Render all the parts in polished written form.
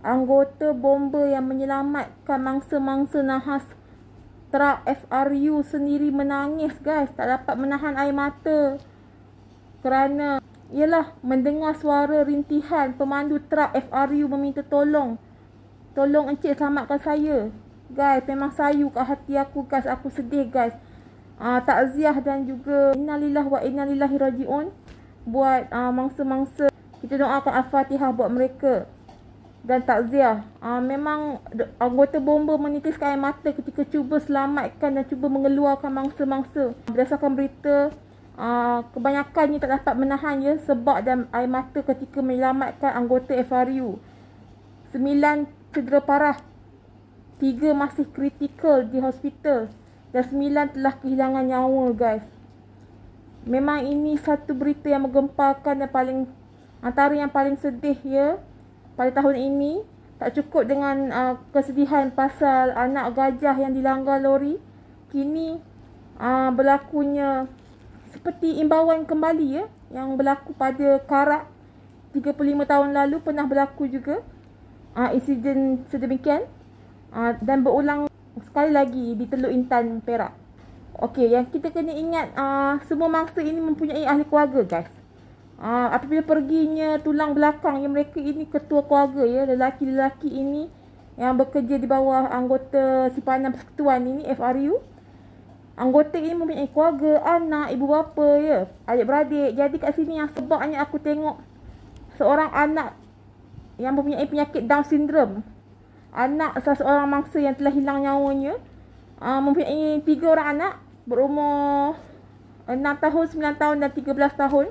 anggota bomber yang menyelamatkan mangsa-mangsa nahas truk FRU sendiri menangis guys. Tak dapat menahan air mata kerana mendengar suara rintihan pemandu truk FRU meminta tolong. Tolong encik selamatkan saya. Guys, memang sayu kat hati aku guys. Aku sedih guys. Takziah dan juga innalillahi wa inna ilaihi rajiun buat mangsa-mangsa. Kita doakan Al-Fatihah buat mereka. Dan takziah. Memang anggota bomber menitiskan air mata ketika cuba selamatkan dan cuba mengeluarkan mangsa-mangsa. Berdasarkan berita, kebanyakannya tak dapat menahan sebab dan air mata ketika menyelamatkan anggota FRU. 9 cedera parah, 3 masih kritikal di hospital dan 9 telah kehilangan nyawa guys. Memang ini satu berita yang menggemparkan dan antara yang paling sedih pada tahun ini. Tak cukup dengan kesedihan pasal anak gajah yang dilanggar lori, kini berlakunya seperti imbauan kembali yang berlaku pada Karak 35 tahun lalu pernah berlaku juga insiden sedemikian dan berulang sekali lagi di Teluk Intan, Perak. Okey, yang kita kena ingat semua mangsa ini mempunyai ahli keluarga guys. Apabila perginya tulang belakang mereka ini ketua keluarga lelaki-lelaki ini yang bekerja di bawah anggota simpanan persekutuan ini FRU. Anggota ini mempunyai keluarga, anak, ibu bapa adik-beradik. Jadi kat sini yang sebabnya aku tengok seorang anak yang mempunyai penyakit Down syndrome, anak salah seorang mangsa yang telah hilang nyawanya, mempunyai 3 orang anak berumur 6 tahun, 9 tahun dan 13 tahun.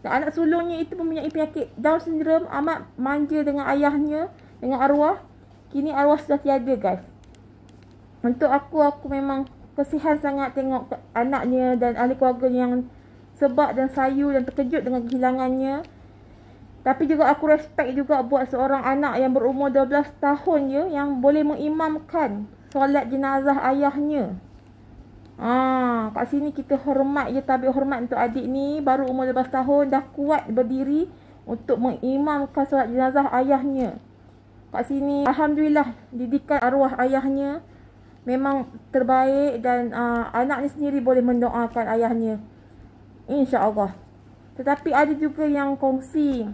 Dan anak sulungnya itu mempunyai penyakit Down syndrome, amat manja dengan ayahnya, dengan arwah. Kini arwah sudah tiada guys. Untuk aku memang kesihan sangat tengok anaknya dan ahli keluarga yang sebab dan sayu dan terkejut dengan kehilangannya. Tapi juga aku respect juga buat seorang anak yang berumur 12 tahun yang boleh mengimamkan solat jenazah ayahnya. Kat sini kita hormat tabik hormat untuk adik ni, baru umur 12 tahun dah kuat berdiri untuk mengimamkan solat jenazah ayahnya. Kat sini alhamdulillah didikan arwah ayahnya memang terbaik dan anak ni sendiri boleh mendoakan ayahnya, insya-Allah. Tetapi ada juga yang kongsi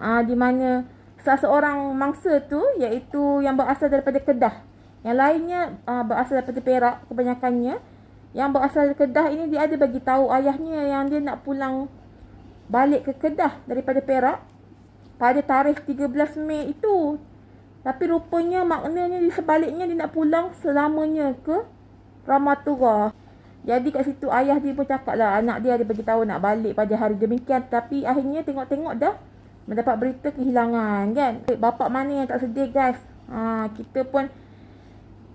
di mana salah seorang mangsa tu iaitu yang berasal daripada Kedah. Yang lainnya berasal daripada Perak kebanyakannya. Yang berasal dari Kedah ini dia ada bagi tahu ayahnya yang dia nak pulang balik ke Kedah daripada Perak pada tarikh 13 Mei itu. Tapi rupanya maknanya di sebaliknya dia nak pulang selamanya ke Ramatura. Jadi kat situ ayah dia pun cakap lah anak dia ada bagi tahu nak balik pada hari demikian. Tapi akhirnya tengok-tengok dah mendapat berita kehilangan kan. Bapak mana yang tak sedih guys. Kita pun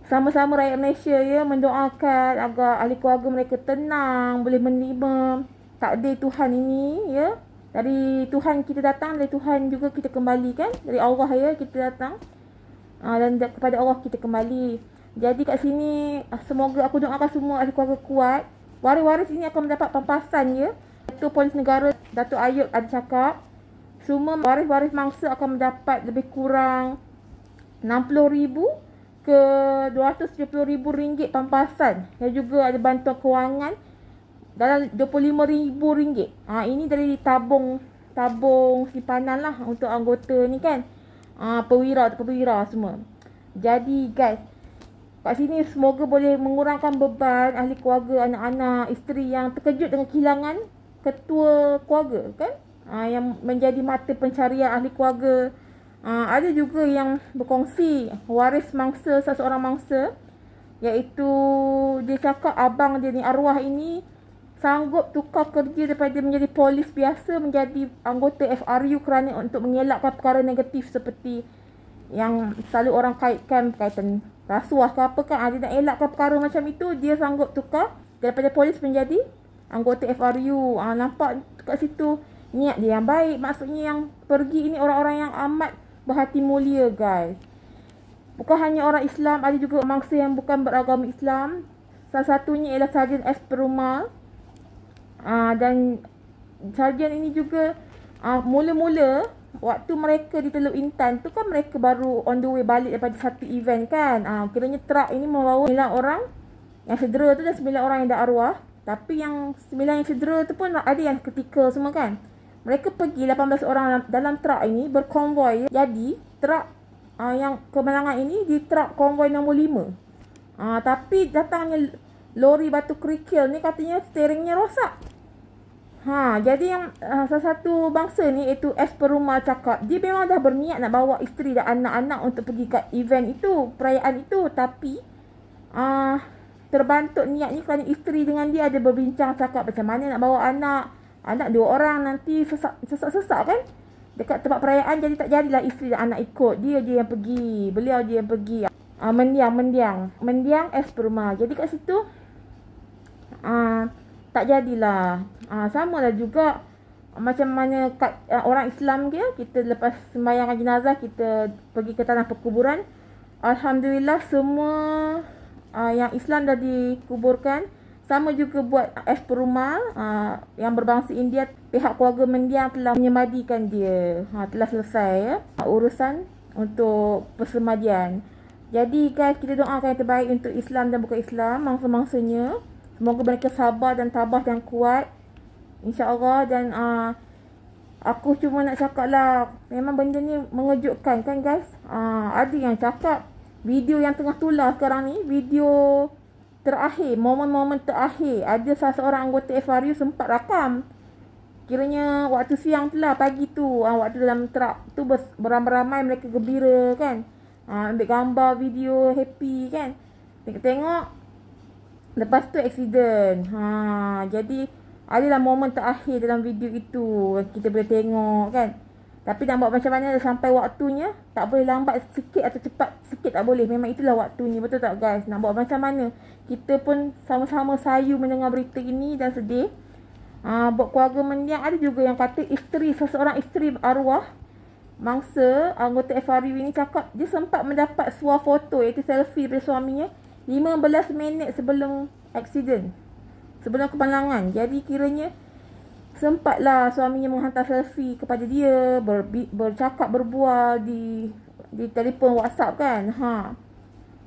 sama-sama rakyat Malaysia mendoakan agar ahli keluarga mereka tenang, boleh menerima takdir Tuhan ini Dari Tuhan kita datang, dari Tuhan juga kita kembali kan. Dari Allah kita datang. Dan kepada Allah kita kembali. Jadi kat sini semoga aku doakan semua ahli keluarga kuat. Waris-waris ini akan mendapat pampasan Ketua Polis Negara Datuk Ayub ada cakap semua waris-waris mangsa akan mendapat lebih kurang 60,000 ke 270,000 ringgit pampasan. Dan juga ada bantuan kewangan dalam 25,000 ringgit. Ini dari tabung simpanan lah untuk anggota ni kan. Perwira semua. Jadi guys, kat sini semoga boleh mengurangkan beban ahli keluarga, anak-anak, isteri yang terkejut dengan kehilangan ketua keluarga kan. Yang menjadi mata pencarian ahli keluarga. Ada juga yang berkongsi waris mangsa, seorang mangsa, iaitu dia cakap abang dia ni, arwah ini sanggup tukar kerja daripada menjadi polis biasa menjadi anggota FRU kerana untuk mengelakkan perkara negatif seperti yang selalu orang kaitkan berkaitan rasuah ke apa kan. Dia nak elakkan perkara macam itu, dia sanggup tukar daripada polis menjadi anggota FRU. Nampak kat situ niat dia yang baik. Maksudnya yang pergi ini orang-orang yang amat berhati mulia guys. Bukan hanya orang Islam, ada juga mangsa yang bukan beragama Islam. Salah satunya ialah Sarjan S. Perumal. Dan Sarjan ini juga mula-mula waktu mereka di Teluk Intan tu kan mereka baru on the way balik daripada satu event kan. Kiranya truk ini membawa 9 orang yang cedera tu dan 9 orang yang dah arwah. Tapi yang 9 yang cedera tu pun ada yang ketika semua kan. Mereka pergi 18 orang dalam truk ini berkonvoi. Jadi truk yang kemalangan ini di truk konvoi nombor 5. Tapi datangnya lori batu kerikil ni katanya steeringnya rosak. Jadi yang salah satu bangsa ni iaitu S. Perumal cakap dia memang dah berniat nak bawa isteri dan anak-anak untuk pergi kat event itu, perayaan itu. Tapi terbantuk niatnya kerana isteri dengan dia ada berbincang cakap macam mana nak bawa anak 2 orang nanti sesak-sesak kan dekat tempat perayaan. Jadi tak jadilah isteri dan anak ikut. Dia je yang pergi, beliau je yang pergi. Mendiang S. Perumal. Jadi kat situ tak jadilah. Sama lah juga macam mana kat orang Islam dia, kita lepas sembahyang jenazah kita pergi ke tanah perkuburan. Alhamdulillah semua yang Islam dah dikuburkan. Sama juga buat S. Perumal yang berbangsa India. Pihak keluarga mendiang telah menyemadikan dia. Telah selesai ya urusan untuk persemadian. Jadi guys, kita doakan yang terbaik untuk Islam dan bukan Islam, mangsa-mangsanya. Semoga mereka sabar dan tabah dan kuat, InsyaAllah. Dan aku cuma nak cakap lah, memang benda ni mengejutkan kan guys. Ada yang cakap video yang tengah tular sekarang ni, video terakhir, momen-momen terakhir, ada salah seorang anggota FRU sempat rakam. Kiranya waktu siang tu lah, pagi tu, waktu dalam truk tu beramai-ramai mereka gembira kan. Ambil gambar, video, happy kan. Tengok lepas tu accident. Jadi adalah momen terakhir dalam video itu kita boleh tengok kan. Tapi nak buat macam mana sampai waktunya, tak boleh lambat sikit atau cepat sikit, tak boleh. Memang itulah waktunya, betul tak guys? Nak buat macam mana? Kita pun sama-sama sayu mendengar berita ini dan sedih. Buat keluarga mendiang, ada juga yang kata seseorang isteri arwah mangsa anggota FRU ini cakap dia sempat mendapat suah foto iaitu selfie dari suaminya 15 minit sebelum accident, sebelum kemalangan. Jadi kiranya sempatlah suaminya menghantar selfie kepada dia, bercakap, berbual di telefon WhatsApp kan.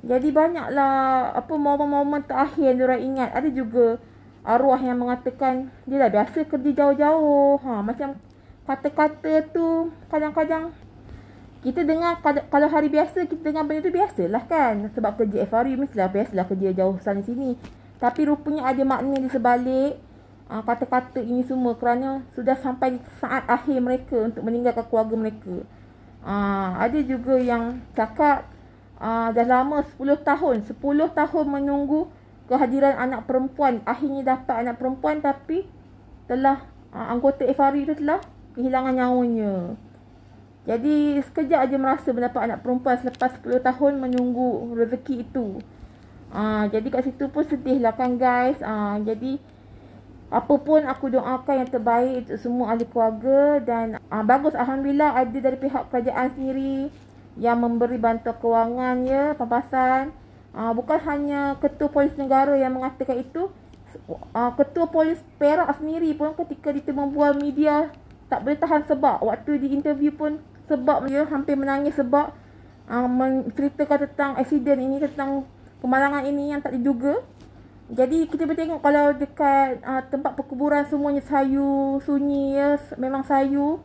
Jadi banyaklah momen-momen terakhir yang diorang ingat. Ada juga arwah yang mengatakan dia dah biasa kerja jauh-jauh. Macam kata-kata tu kadang-kadang kita dengar, kalau hari biasa kita dengar benda tu biasalah kan. Sebab kerja FRU mestilah biasalah kerja jauh sana sini. Tapi rupanya ada makna di sebalik kata-kata ini semua, kerana sudah sampai saat akhir mereka untuk meninggalkan keluarga mereka. Ada juga yang cakap dah lama 10 tahun menunggu kehadiran anak perempuan. Akhirnya dapat anak perempuan, tapi telah anggota FRU itu telah kehilangan nyawanya. Jadi sekejap aja merasa mendapat anak perempuan selepas 10 tahun menunggu rezeki itu. Jadi kat situ pun sedih lah kan guys. Jadi apa pun aku doakan yang terbaik untuk semua ahli keluarga. Dan bagus, Alhamdulillah ada dari pihak kerajaan sendiri yang memberi bantuan kewangan ya, pampasan. Bukan hanya Ketua Polis Negara yang mengatakan itu. Ketua Polis Perak sendiri pun ketika dia membual media tak boleh tahan sebab waktu di interview pun sebab dia hampir menangis sebab menceritakan tentang accident ini, tentang kemalangan ini yang tak diduga. Jadi kita boleh tengok kalau dekat tempat perkuburan semuanya sayu, sunyi ya, memang sayu.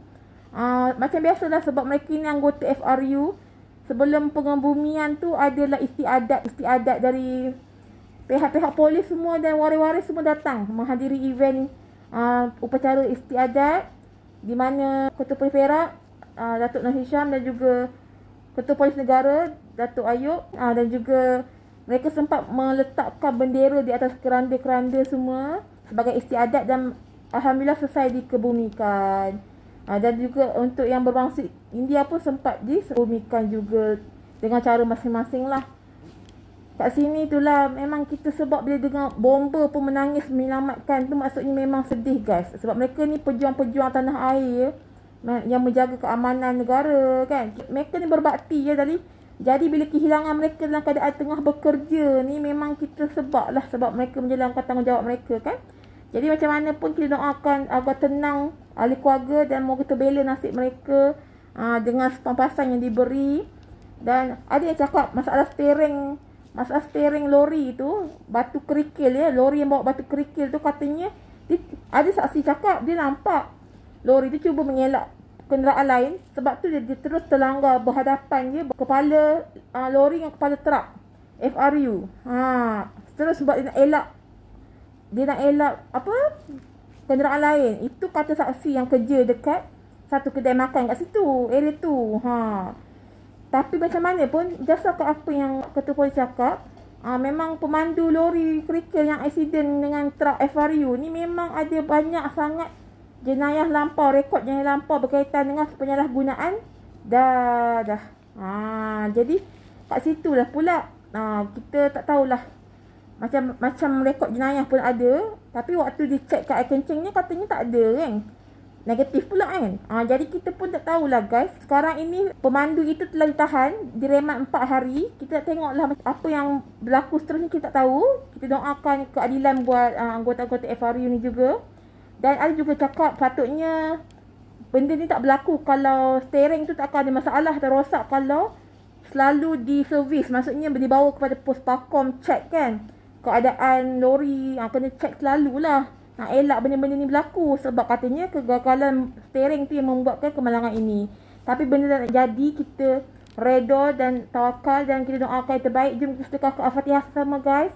Macam biasalah sebab mereka ni anggota FRU. Sebelum pengebumian tu adalah istiadat dari pihak-pihak polis semua dan waris-waris semua datang menghadiri event upacara istiadat, di mana Ketua Polis Perak Datuk Nur Hisham dan juga Ketua Polis Negara Datuk Ayub dan juga mereka sempat meletakkan bendera di atas keranda-keranda semua sebagai istiadat dan Alhamdulillah selesai dikebumikan. Dan juga untuk yang berbangsa India pun sempat dikebumikan juga dengan cara masing-masing lah. Kat sini itulah memang kita sebab bila dengar bomba pun menangis menyelamatkan tu maksudnya memang sedih guys. Sebab mereka ni pejuang-pejuang tanah air yang menjaga keamanan negara kan. Mereka ni berbakti ya tadi. Jadi bila kehilangan mereka dalam keadaan tengah bekerja ni memang kita sebab lah, sebab mereka menjalankan tanggungjawab mereka kan. Jadi macam mana pun kita doakan agar tenang ahli keluarga dan moga terbela nasib mereka dengan pampasan yang diberi. Dan ada yang cakap masalah steering lori tu, batu kerikil ya, lori yang bawa batu kerikil tu katanya ada saksi cakap dia nampak lori tu cuba mengelak kenderaan lain, sebab tu dia terus terlanggar berhadapan je kepala lori dengan kepala truk FRU. Terus sebab dia nak elak kenderaan lain. Itu kata saksi yang kerja dekat satu kedai makan kat situ, area tu. Tapi macam mana pun, berdasarkan apa yang ketua polis cakap, memang pemandu lori kerikil yang aksiden dengan truk FRU ni memang ada banyak sangat jenayah lampau, rekod jenayah lampau berkaitan dengan penyalahgunaan dah. Jadi kat situlah pula kita tak tahulah, macam rekod jenayah pun ada, tapi waktu dicek kat air kencingnya katanya tak ada kan, negatif pula kan. Jadi kita pun tak tahulah guys. Sekarang ini pemandu itu telah ditahan, diremat 4 hari. Kita tengoklah apa yang berlaku seterusnya, kita tak tahu. Kita doakan keadilan buat anggota-anggota FRU ni juga. Dan ada juga cakap patutnya benda ni tak berlaku kalau steering tu tak akan ada masalah atau rosak kalau selalu diservis. Maksudnya dibawa kepada pos Pakom check kan, keadaan lori kena check selalulah. Elak benda-benda ni berlaku, sebab katanya kegagalan steering tu yang membuatkan kemalangan ini. Tapi benda tak jadi, kita redha dan tawakal dan kita doakan yang terbaik. Jom kita sedekah ke Al-Fatihah sama guys.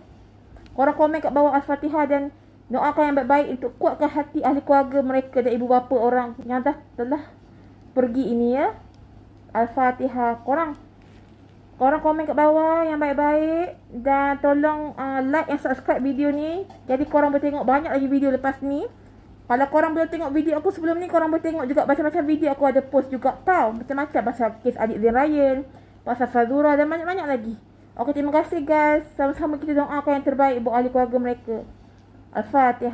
Korang komen kat bawah Al-Fatihah dan doakan yang baik-baik untuk kuatkan hati ahli keluarga mereka dan ibu bapa orang yang telah pergi ini ya. Al-Fatihah. Korang komen kat bawah yang baik-baik dan tolong like and subscribe video ni. Jadi korang boleh tengok banyak lagi video lepas ni. Kalau korang belum tengok video aku sebelum ni, korang boleh tengok juga macam-macam video aku ada post juga tau. Macam-macam pasal kes adik Zain Ryan, pasal Fazura dan banyak-banyak lagi. Okey, terima kasih guys. Sama-sama kita doakan yang terbaik buat ahli keluarga mereka. Al-Fatihah.